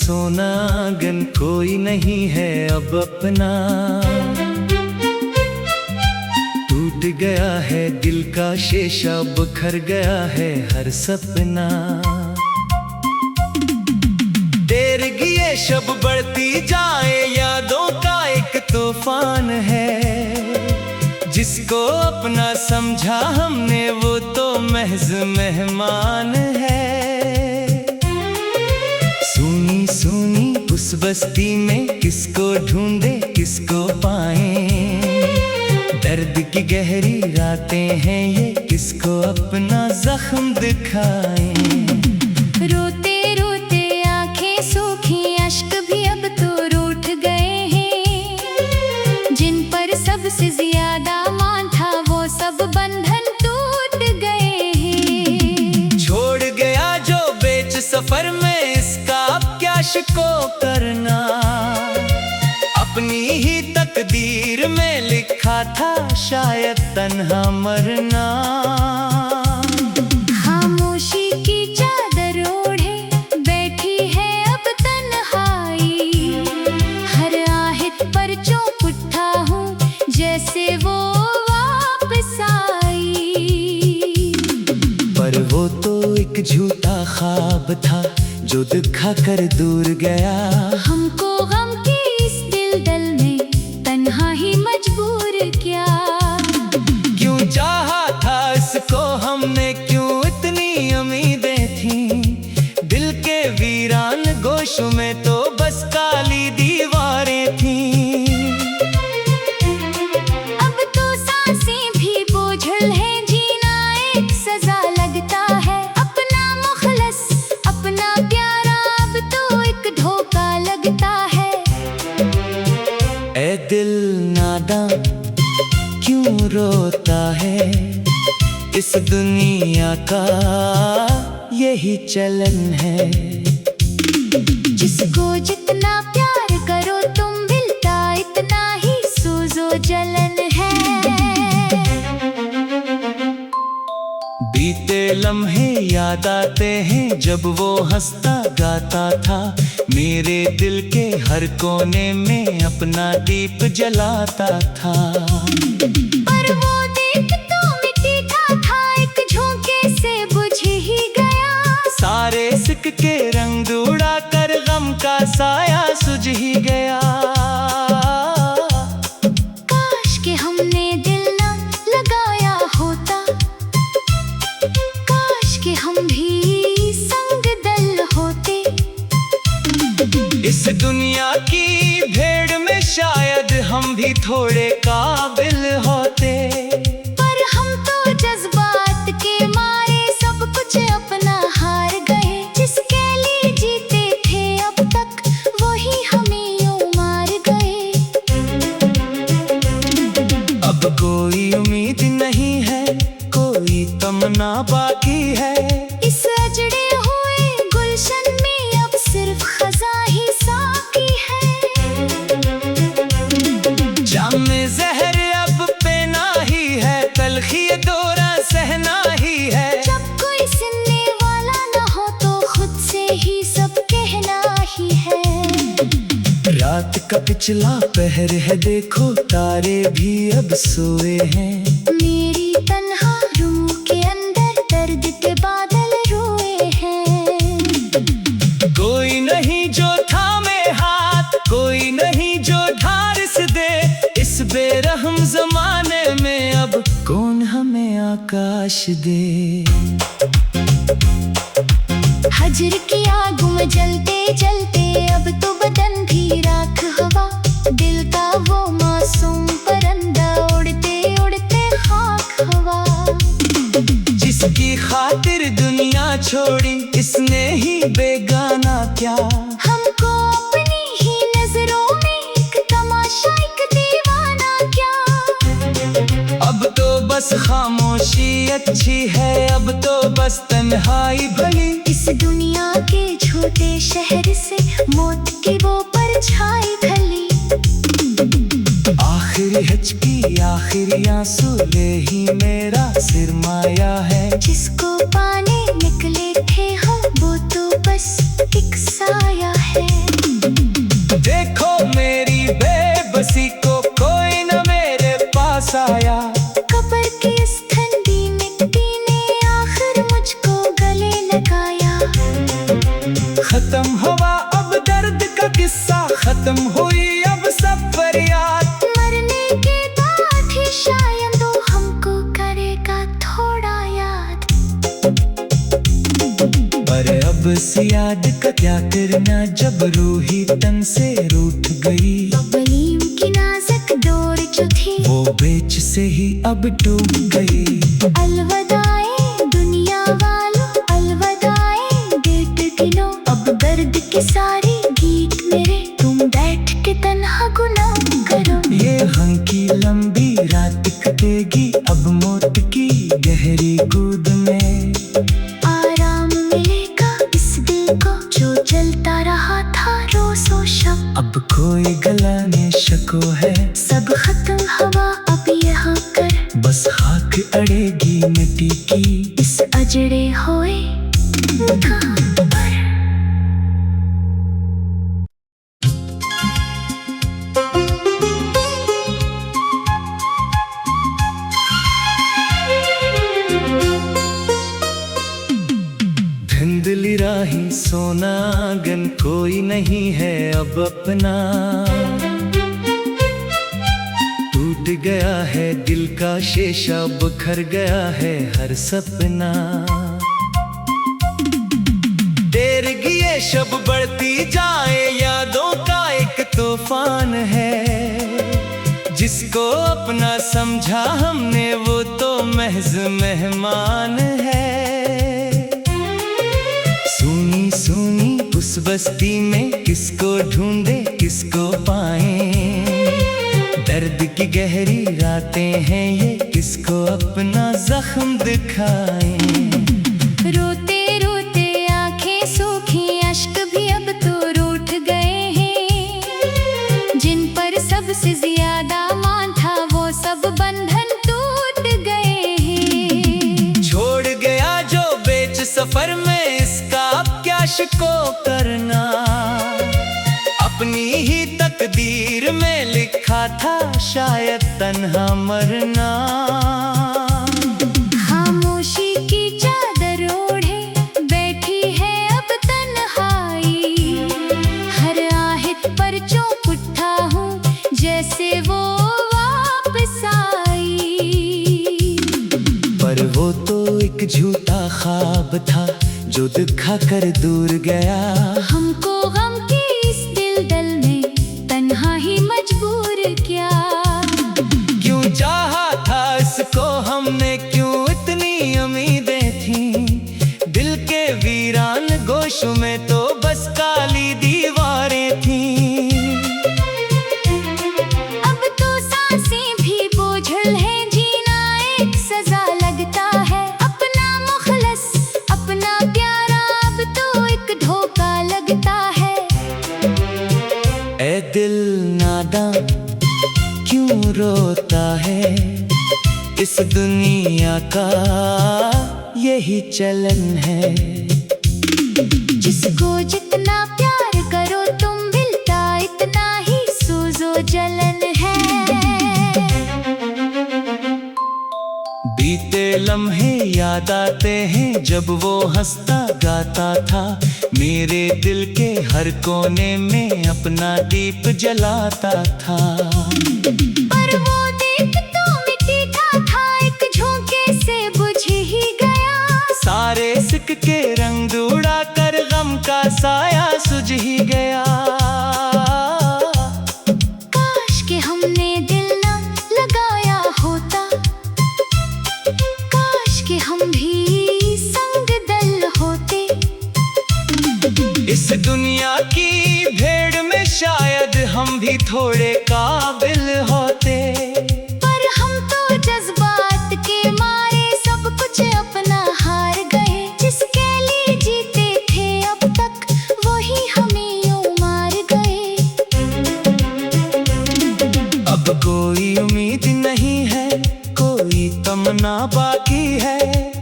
सोना आंगन कोई नहीं है अब अपना। टूट गया है दिल का शीशा, बिखर गया है हर सपना। देर की ये शब बढ़ती जाए, यादों का एक तूफान है। जिसको अपना समझा हमने वो तो महज मेहमान है। सुनी सुनी उस बस्ती में किसको ढूंढे किसको पाएं। दर्द की गहरी रातें हैं ये, किसको अपना जख्म दिखाएं। रोते रोते आंखें सूखी, अश्क भी अब तो रूठ गए हैं। जिन पर सबसे ज्यादा मान था वो सब बंधन टूट गए हैं। छोड़ गया जो बेच सफर में, इसका अब क्या शिको करना। अपनी ही तकदीर में लिखा था शायद तन्हा मरना। खामोशी की चादर ओढ़े बैठी है अब तन्हाई। हर आहट पर चौंक उठा हूँ जैसे वो वापस आई। पर वो तो एक झूठा ख्वाब था जो दिखा कर दूर गया। हमको गम के इस दिल में तन्हा ही मजबूर किया। क्यों चाहा था इसको हमने, क्यों इतनी उम्मीदें थी। दिल के वीरान गोशों में तो बस काली दीवारें थी। अब तो सांसें भी बोझल है, जीना एक सजा लगता है। अपना मुखलस अपना प्यारा अब तो एक धोखा लगता है। ऐ दिल नादां क्यों रोता है, इस दुनिया का यही चलन है। जिसको जितना प्यार करो तुम, मिलता इतना ही सूजो जलन है। बीते लम्हे याद आते हैं जब वो हंसता गाता था। मेरे दिल के हर कोने में अपना दीप जलाता था। पर वो दीप तो मिट्टी था एक झोंके से बुझ ही गया। सारे सिक्के रंग उड़ा कर गम का साया सुझ ही गया। काश के हमने दिल ना लगाया होता, काश के हम भी संग दल होते। इस दुनिया की भीड़ में शायद हम भी थोड़े काबिल होते। पर हम तो जज्बात के मारे सब कुछ अपना हार गए। जिसके लिए जीते थे अब तक वही हमें यूं मार गए। अब कोई उम्मीद नहीं है, कोई तमन्ना बाकी है। इस अजड़े हुए गुलशन में अब सिर्फ खजा ही साकी है। जाम में जहर अब पीना ही है, तलखी दौरा सहना ही है। जब कोई सुनने वाला न हो तो खुद से ही सब कहना ही है। रात का पिछला पहर है, देखो तारे भी अब सोए हैं। मेरी तन्हा रूह के अंदर दर्द के बादल रोए हैं। कोई नहीं जो थामे हाथ, कोई नहीं जो ढारिस दे। इस बेरहम जमाने में अब कौन हमें आकाश दे। हजर की आग में जलते जलते अब तो बदन भी राख हवा। दिल का वो मासूम परिंदा उड़ते उड़ते खाक हवा। जिसकी खातिर दुनिया छोड़ी इसने ही बेगाना क्या। हमको अपनी ही नजरों में एक तमाशा एक दीवाना क्या। अब तो बस खामोशी अच्छी है, अब तो बस तन्हाई भली। इस दुनिया के छोटे शहर से मौत की वो परछाई ढली। आखिरी हिचकी आखिरी आंसू ले ही मेरा सिरमाया है। जिसको पाने निकले थे हम वो तो बस एक साया है। बेबसी को कोई न मेरे पास आया। कब्र की इस ठंडी मिट्टी ने आखिर मुझको गले लगाया। खत्म हुआ अब दर्द का किस्सा, खत्म हुई अब सब फरियाद। मरने के बाद ही शायद वो हमको करेगा थोड़ा याद। पर अब से याद का क्या करना जब रूह ही तन से रूठ गई। बबलीम की नाजुक डोर जो थी वो बेच से ही अब टूट गई। अलविदाए दुनिया वालों, अलविदाए डेट गिनो। अब दर्द के सारे गीत मेरे तुम बैठ के तन्हा गुना करो। ये गम की लंबी रात कटेगी अब मौत की गहरी कूद में। आराम मिलेगा इस दिल को जो जलता रहा था रोज़ो शब। अब कोई गलाने शको है, सब खत्म हवा अब यहाँ कर। बस खाक अड़ेगी मिट्टी की इस अजड़े होए मुकाम पर। धुंधली राही सोना आंगन कोई नहीं है अब अपना। टूट गया है दिल का शीशा, बिखर गया है हर सपना। देर की ये शब बढ़ती जाए, यादों का एक तूफान है। जिसको अपना समझा हमने वो तो महज मेहमान है। सुनी सुनी उस बस्ती में किसको ढूंढे किसको पाए। दर्द की गहरी रातें हैं ये, किसको अपना जख्म दिखाएं। रोते रोते आंखें सूखी, अश्क भी अब तो रूठ गए हैं। जिन पर सबसे ज्यादा मान था वो सब बंधन टूट गए हैं। छोड़ गया जो बेच सफर में, इसका अब क्या शिको करना। अपनी ही तकदीर में लिखा था शायद तन्हा मरना। खामोशी की चादर ओढ़े बैठी है अब तन्हाई। हर आहट पर चौंक उठा हूँ जैसे वो वापस आई। पर वो तो एक झूठा ख्वाब था जो दिखा कर दूर गया। हमको गम की इस दिल में तन्हा ही मजबूर किया। क्यों चाहा था इसको हमने, क्यों इतनी उम्मीदें थी। दिल के वीरान गोशों में तो बस काली दीवारें थी। अब तो सांसें भी बोझल है, जीना एक सजा लगता है। अपना मुखलस अपना प्यारा अब तो एक धोखा लगता है। ऐ दिल नादां क्यों रोता है, इस दुनिया का यही चलन है। जिसको जितना प्यार करो तुम मिलता इतना ही सूजो जलन है। बीते लम्हे याद आते हैं जब वो हंसता गाता था। मेरे दिल के हर कोने में अपना दीप जलाता था। पर वो दीप तो मिट्टी का था, एक झोंके से बुझ ही गया। सारे सिक्के रंग उड़ा कर गम का साया सुझ ही गया। काश के हमने दिल न लगाया होता, काश के हम भी संग दल होते। इस दुनिया की भेड़ में शायद हम भी थोड़े काबिल होते। पर हम तो जज्बात के मारे सब कुछ अपना हार गए। जिसके लिए जीते थे अब तक वही हमें यूं मार गए। अब कोई उम्मीद नहीं है, कोई तमन्ना बाकी है।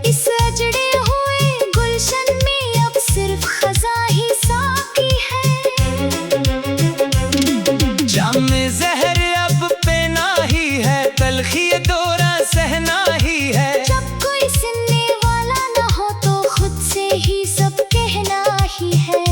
इस अजड़े हुए गुलशन में अब सिर्फ खजा ही साकी है। जाम में जहर तलखी ये दौरा सहना ही है। जब कोई सुनने वाला न हो तो खुद से ही सब कहना ही है।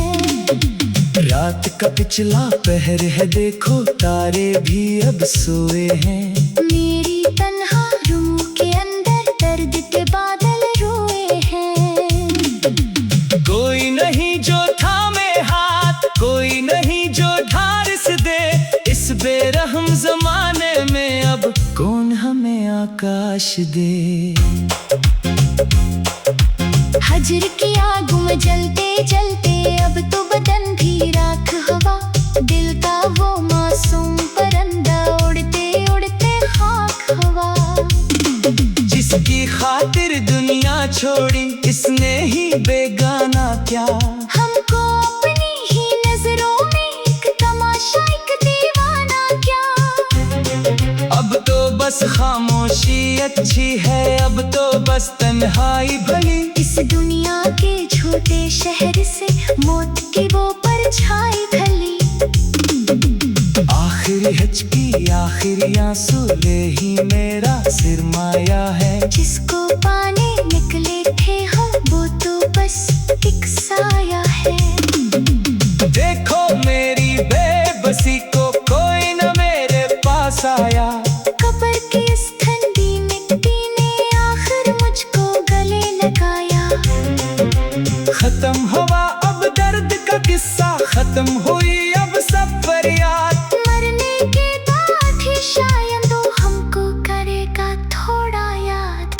रात का पिछला पहर है, देखो तारे भी अब सोए हैं। मेरी तन्हा रूह के अंदर दर्द के बादल रोए हैं। कोई नहीं जो थामे हाथ, कोई नहीं जो ढारिस दे। इस बेरहम जमाने में अब कौन हमें आकाश दे। हजर की आग में जलते जलते अब तो बदन भी राख हवा। दिल का वो मासूम परिंदा उड़ते उड़ते खाक हवा। जिसकी खातिर दुनिया छोड़ी इसने ही बेगाना क्या। हमको अपनी ही नजरों में एक तमाशा, एक दीवाना क्या। अब तो बस खामोशी अच्छी है, अब तो बस तन्हाई भली। इस दुनिया के छोटे शहर से मौत की वो परछाई खली। आखिरी हिचकी आखिरी आंसू ले ही मेरा सिरमाया है। जिसको पाने निकले थे हम वो तो बस एक साया है। देखो मेरी बेबसी को कोई न मेरे पास आया। कब्र की इस ठंडी मिट्टी ने आखिर मुझको गले लगाया। खत्म हुआ अब दर्द का किस्सा, खत्म हुई अब सब फरियाद। मरने के बाद ही शायद वो हमको करेगा थोड़ा याद।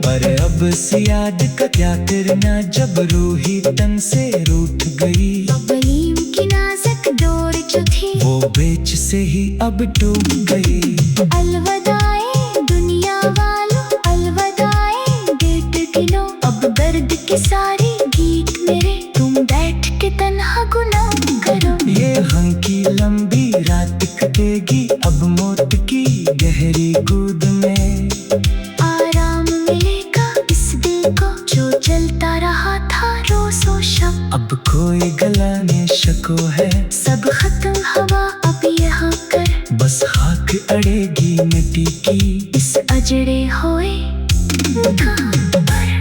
पर अब से याद का क्या करना, जब रूही तन से रूठ गई। बलीम की नाजुक डोर जो थी वो बेच से ही अब डूब गई। अलविदाए दुनिया वालों, अलविदाए गेट किलो। अब दर्द के सारे गीत मेरे तुम बैठ के तन्हा गुनाह करो। ये गम की लंबी रात कटेगी अब मौत की गहरी कूद में। आराम मिलेगा इस दिल को जो जलता रहा था रोज़ो शब। अब कोई गलाने शको है, सब खत्म हवा अब यहाँ कर। बस खाक अड़ेगी मिट्टी की इस अजड़े हुए मुकाम पर।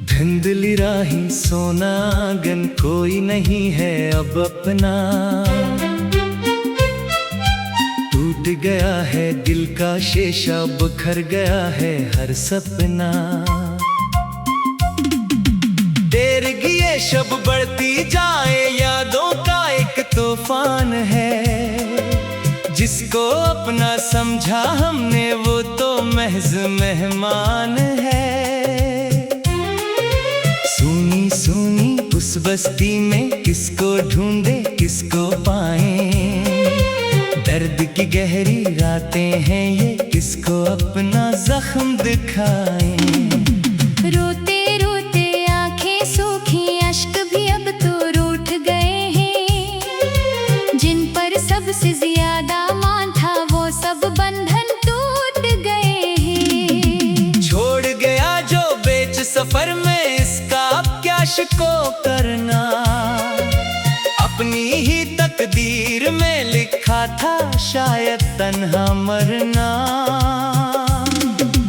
धुंधली राही सोना आंगन, कोई नहीं है अब अपना। टूट गया है दिल का शीशा, बिखर गया है हर सपना। देर की ये शब बढ़ती जाए, यादों का एक तूफान है। जिसको अपना समझा हमने वो तो महज मेहमान है। सुनी सुनी उस बस्ती में किसको ढूंढे किसको पाएं। दर्द की गहरी रातें हैं ये, किसको अपना जख्म दिखाएं। रोते रोते आंखें सूखी, अश्क भी अब तो रूठ गए हैं। जिन पर सबसे ज्यादा मान था वो सब बंधन टूट गए हैं। छोड़ गया जो बेच सफर में, इसका अब क्या शिको करना। अपनी ही तकदीर में लिखा था शायद तन्हा मरना।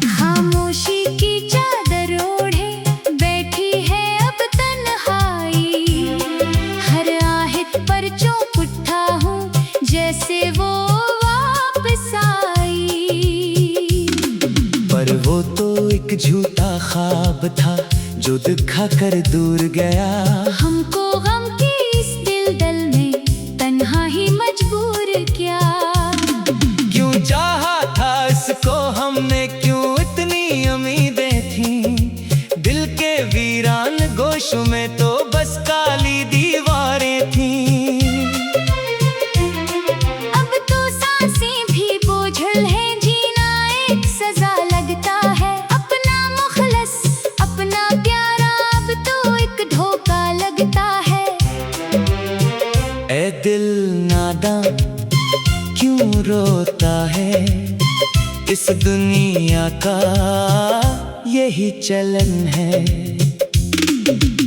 खामोशी की चादर ओढ़े बैठी है अब तन्हाई। हर आहट पर चौंक उठा हूँ जैसे वो वापस आई। पर वो तो एक झूठा ख्वाब था जो दिखा कर दूर गया। हमको गम के इस दिलदल में तन्हा ही मजबूर किया। क्यों चाहा था इसको हमने, क्यों इतनी उम्मीदें थी। दिल के वीरान गोशों में तो बस काली दीवारें थी। अब तो सांसें भी बोझल है, जीना एक सजा लगता है। अपना मुखलस अपना प्यारा अब तो एक धोखा लगता है। ए दिल नादां क्यों रोता है, इस दुनिया का यही चलन है।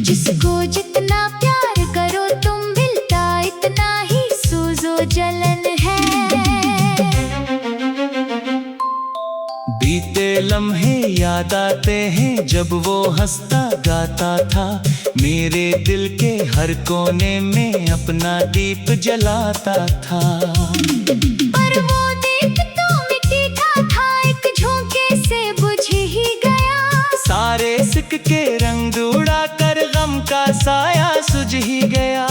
जिसको जितना प्यार करो तुम मिलता इतना ही सूजो जलन है। बीते लम्हे याद आते हैं जब वो हंसता गाता था, मेरे दिल के हर कोने में अपना दीप जलाता था। पर वो दीप तो मिट्टी का था, एक झोंके से बुझ ही गया। सारे सिक्के रंग उड़ा कर गम का साया सुझ ही गया।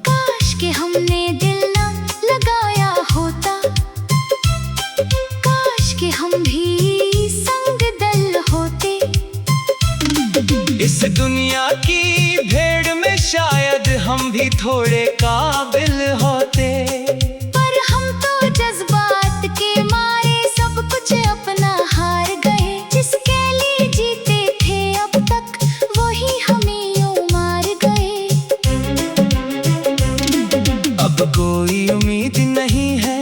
काश के हमने दिल न लगाया होता, काश के हम भी संग दल होते। इस दुनिया की भीड़ में शायद हम भी थोड़े काबिल होते, पर हम तो जज्बात के मारे सब कुछ अपना हार गए। जिसके लिए जीते थे अब तक वही हमें यूं मार गए। अब कोई उम्मीद नहीं है,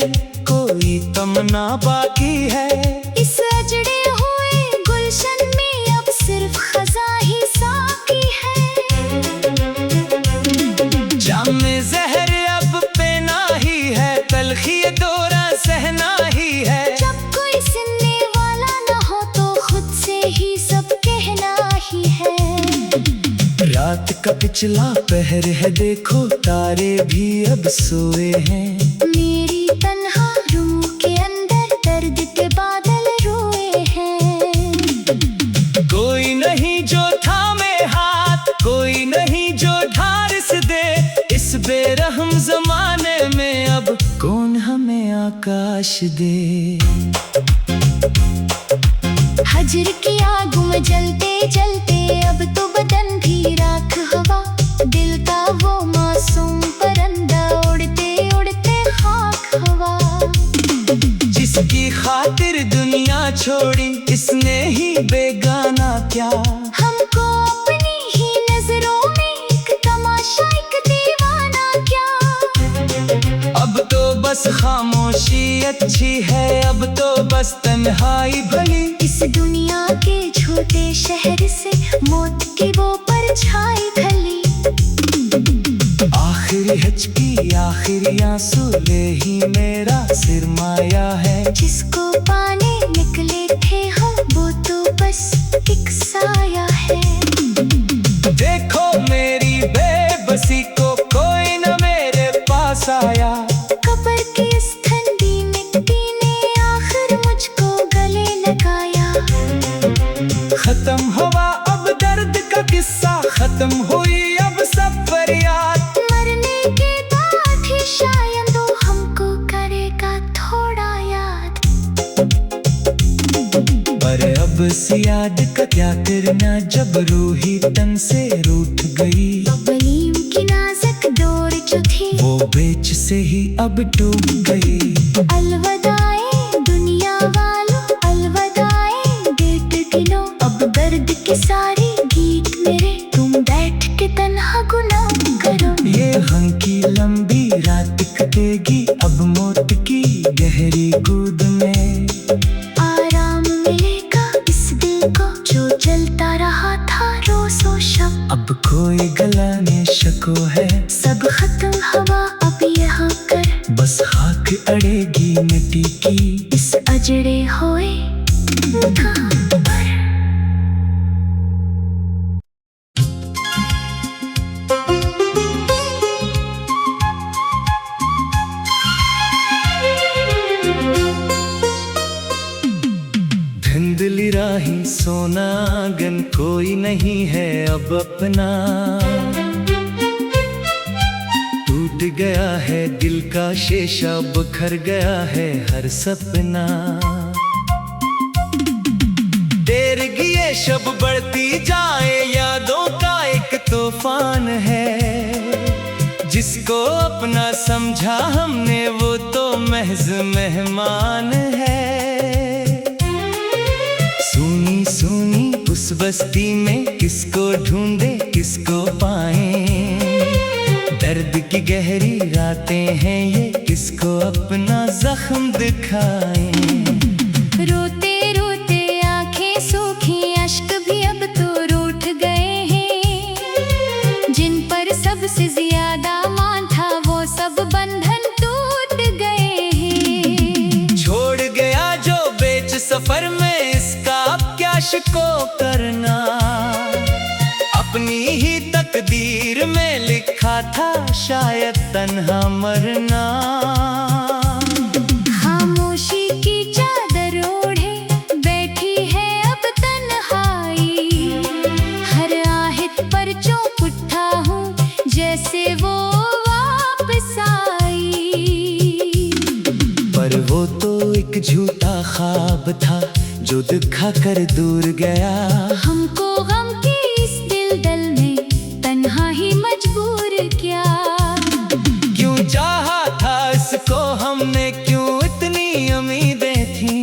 कोई तमन्ना बाकी है। इस अजड़े हुए गुलशन में अब सिर्फ खजा ही साकी है। जाम में जहर अब पीना ही है, तलखी ये दौरा सहना ही है। जब कोई सुनने वाला न हो तो खुद से ही सब कहना ही है। रात का पिछला पहर है, देखो तारे भी अब सोए हैं। मेरी तन्हा रूह के अंदर दर्द के बादल रोए हैं। कोई नहीं जो थामे हाथ, कोई नहीं जो ढारिस दे। इस बेरहम जमाने में अब कौन हमें आकाश दे। हजर की आग में जलते जलते अब तो बदन भी राख हवा। दिल का वो मासूम परिंदा उड़ते उड़ते खाक हवा। जिसकी खातिर दुनिया छोड़ी इसने ही बेगाना क्या। हमको अपनी ही नजरों में एक तमाशा एक दीवाना क्या। अब तो बस खामोशी अच्छी है, अब तो बस तन्हाई भली। इस दुनिया के छोटे शहर से मौत की वो परछाई ढली। आखिरी हिचकी आखिरी आंसू ले ही मेरा सिरमाया है। जिसको पाने निकले थे हम वो तो बस एक साया है। देखो मेरी बेबसी को कोई न मेरे पास आया। कब्र की इस ठंडी मिट्टी ने आखिर मुझको गले लगाया। खत्म हुआ अब दर्द का किस्सा, खत्म हुई अब सब फरियाद। मरने के बाद ही शायद वो हमको करेगा थोड़ा याद। पर अब से याद का क्या करना जब रूही तन से रूठ गई। बलीम की नाजुक डोर जो थी वो बेच से ही अब डूब गई। अलविदाए दुनिया वालों, अलविदाए डेट गिनो। अब दर्द के सारे गीत मेरे तुम बैठ के तन्हा गुनाह करो। ये गम की लंबी रात कटेगी अब मौत की गहरी गोद में। आराम मिलेगा इस दिल को जो जलता रहा था रोज़ो शब। अब कोई गलाने शको है, सब खत्म हवा अब यहाँ कर। बस खाक अड़ेगी मिट्टी की इस अजड़े हुए मुकाम पर। धुंधली राही सोना आंगन कोई नहीं है अब अपना। टूट गया है दिल का शीशा, बिखर गया है हर सपना। देर गिए शब बढ़ती जाए, यादों का एक तूफान है। जिसको अपना समझा हमने वो तो महज मेहमान है। सुनी सुनी उस बस्ती में किसको ढूंढे किसको पाए। दर्द की गहरी रातें हैं ये, किसको अपना जख्म दिखाएं। रोते रोते आंखें सूखी, अश्क भी अब तो रूठ गए हैं। जिन पर सबसे ज्यादा मान था वो सब बंधन टूट गए हैं। छोड़ गया जो बेच सफर में, इसका अब क्या शिको करना। अपनी ही तकदीर में लिखा था शायद तन्हा मरना। खामोशी की चादर ओढ़े बैठी है अब तन्हाई। हर आहट पर चौंक उठा हूँ जैसे वो वापस आई। पर वो तो एक झूठा ख्वाब था जो दिखा कर दूर गया। हमको गम की इस दिलदल में तन्हा ही मजबूर किया। क्यों चाहा था इसको हमने, क्यों इतनी उम्मीदें थी।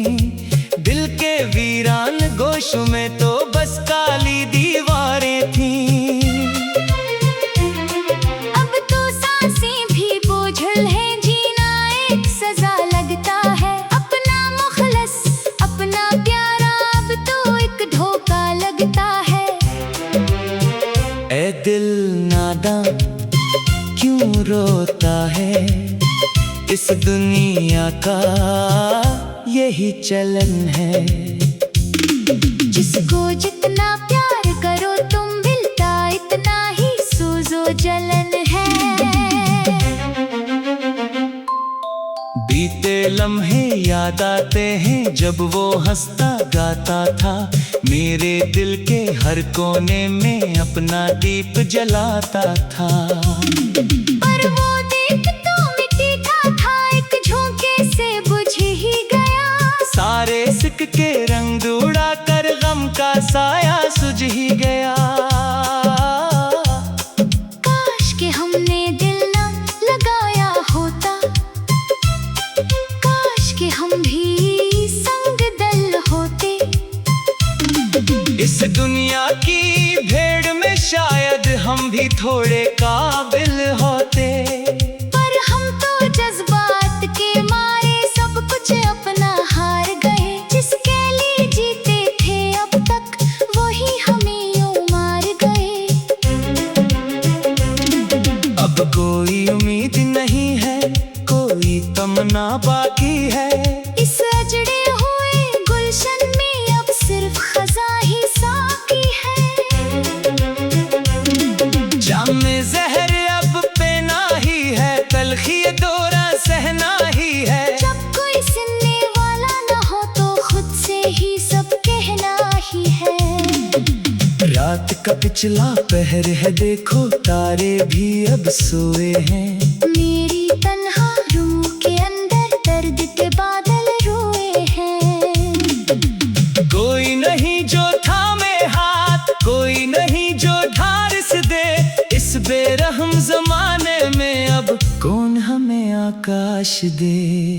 दिल के वीरान गोशों में तो बस काली दीवारें थी। अब तो सांसें भी बोझल है, जीना एक सजा लगता है। अपना मुखलस अपना प्यारा अब तो एक धोखा लगता है। ऐ दिल नादां क्यों रोता है, इस दुनिया का यही चलन है। जिसको जितना प्यार करो तुम, मिलता इतना ही सूजो जलन है। बीते लम्हे याद आते हैं जब वो हंसता गाता था। मेरे दिल के हर कोने में अपना दीप जलाता था। पर वो दीप तो मिट्टी का था, एक झोंके से बुझ ही गया। सारे सिक्के रंग उड़ा कर गम का साया सुझ ही गया। काश के हमने दिल ना लगाया होता, काश के हम भी संग दल होते। इस दुनिया की भीड़ में शायद हम भी थोड़े काबिल होते। पर हम तो जज्बात के मारे सब कुछ अपना हार गए। जिसके लिए जीते थे अब तक वही हमें यूं मार गए। अब कोई उम्मीद नहीं है, कोई तमन्ना बाकी है। इस अजड़े हुए गुलशन में अब सिर्फ खजा ही साकी है। जाम में जहर अब पेना ही है, तलखी दौरा सहना ही है। जब कोई सुनने वाला न हो तो खुद से ही सब कहना ही है। रात का पिछला पहर है, देखो तारे भी अब सोए हैं। मेरी तन्हा रूह के अंदर दर्द के बादल रोए हैं। कोई नहीं जो थामे हाथ, कोई नहीं जो ढारिस दे। इस बेरहम जमाने में अब कौन हमें आकाश दे।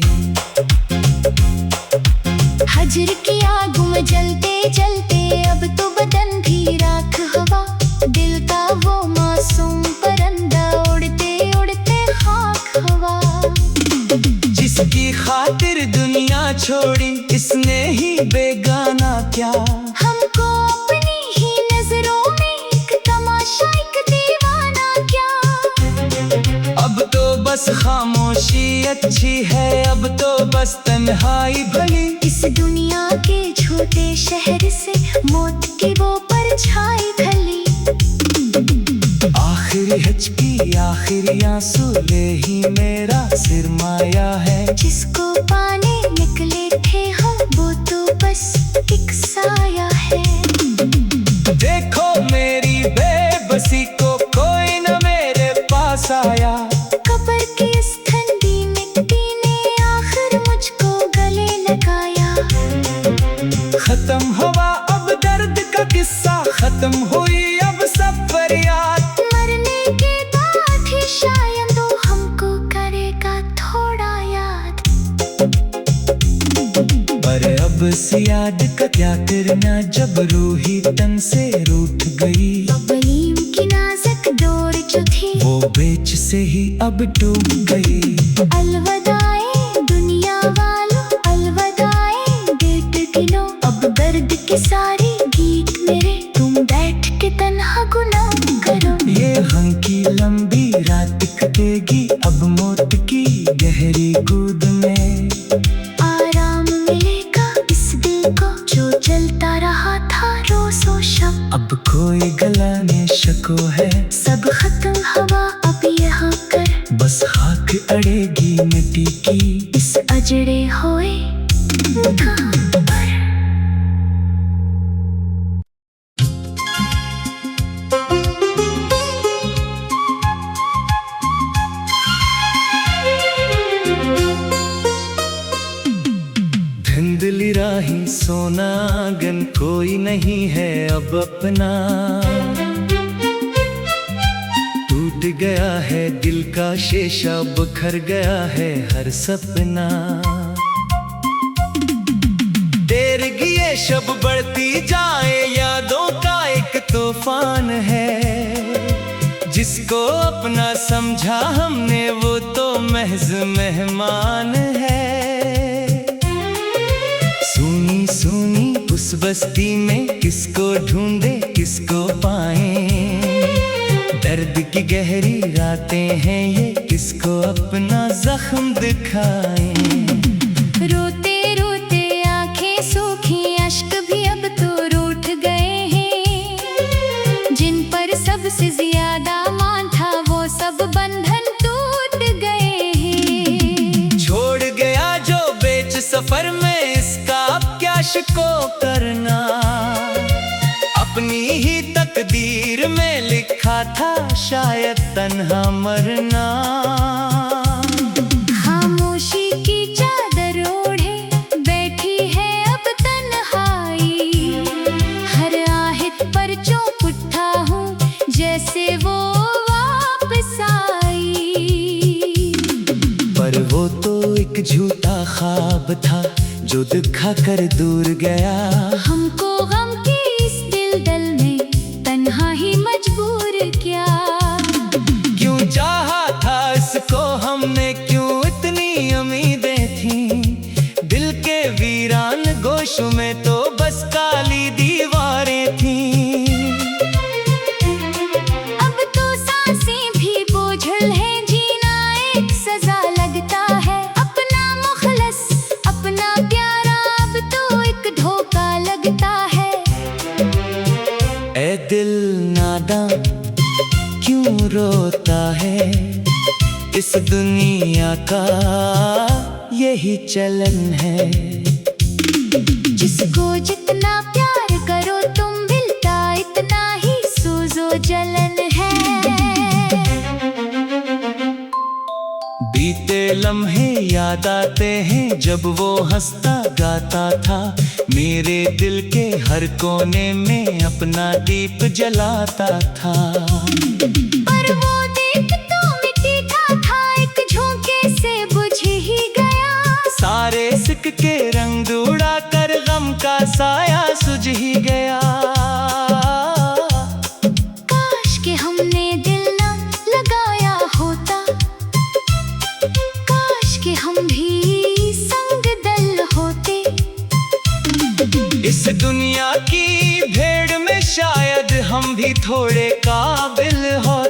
हजर की आग में जलते जलते अब तो बदन भी राख हवा। दिल का वो मासूम परिंदा उड़ते उड़ते खाक हवा। जिसकी खातिर दुनिया छोड़ी इसने ही बेगाना क्या। हमको अपनी ही नजरों में एक तमाशा एक दीवाना क्या। अब तो बस खामोशी अच्छी है, अब तो बस तन्हाई भली। इस दुनिया के छोटे शहर से मौत की वो परछाई ढली। आखिरी हिचकी आखिरी आंसू ले ही मेरा सिरमाया है। जिसको पाने निकले थे हम वो तो बस एक साया है। देखो मेरी बेबसी को, कोई न मेरे पास आया। कब्र की इस ठंडी मिट्टी ने आखिर मुझको गले लगाया। खत्म हुआ अब दर्द का किस्सा, खत्म हुई अब सब फरियाद। मरने के बाद ही शायद वो हमको करेगा थोड़ा याद। पर अब इस याद का क्या करना जब रूही तन से रूठ गई। बलीम की नाजुक डोर जो थी वो बेच से ही अब डूब गई। अलविदाए दुनिया वालों, अलविदाए डेट गिनो, अब दर्द के सारे गीत मेरे तुम बैठ के तन्हा गुनाह करो। ये गम की लंबी रात कटेगी अब मौत की गहरी कूद में। आराम मिलेगा इस दिल को जो जलता रहा था रोज़ो शब। अब कोई गलाने शको है, सब खत्म हवा अब यहाँ कर, बस खाक अड़ेगी मिट्टी की इस अजड़े होए मुकाम पर। धुंधली राही सोनागन कोई नहीं है अब अपना। टूट गया है दिल का शीशा, बिखर गया है हर सपना। देर ये शब बढ़ती जाए, यादों का एक तूफान है। जिसको अपना समझा हमने वो तो महज मेहमान है। सुनी सुनी उस बस्ती में किसको ढूंढे किसको पाए। दर्द की गहरी रातें हैं ये, किसको अपना जख्म दिखाएं। रोते रोते आंखें सूखी, अश्क भी अब तो रूठ गए हैं। जिन पर सबसे ज्यादा मान था वो सब बंधन टूट गए हैं। छोड़ गया जो बेच सफर में, इसका अब क्या शिको करना। अपनी ही तकदीर में लिखा था शायद तन्हा मरना। खामोशी की चादर ओढ़े बैठी है अब तन्हाई। हर आहट पर चौंक उठा हूँ जैसे वो वापस आई। पर वो तो एक झूठा ख्वाब था जो दिखा कर दूर गया। हमको गम के इस दिल में तन्हा ही मजबूर किया। क्यों चाहा था इसको हमने, क्यों इतनी उम्मीदें थी। दिल के वीरान गोशों में तो बस काली दीवारें थी। अब तो सांसें भी बोझल है, जीना एक सजा लगता है। अपना मुखलस अपना प्यारा अब तो एक धोखा लगता है। ऐ दिल नादां क्यों रोता है, इस दुनिया का यही चलन है। जिसको जितना प्यार करो तुम मिलता इतना ही सूजो जलन है। बीते लम्हे याद आते हैं जब वो हंसता गाता था। मेरे दिल के हर कोने में अपना दीप जलाता था। पर वो दीप तो मिट्टी का था, एक झोंके से बुझ ही गया। सारे सिक्के रंग उड़ा कर गम का साया सुझ ही गया। काश के हमने दिल न लगाया होता, काश के हम भी संग दल होते। इस दुनिया की भेड़ में शायद हम भी थोड़े काबिल होते।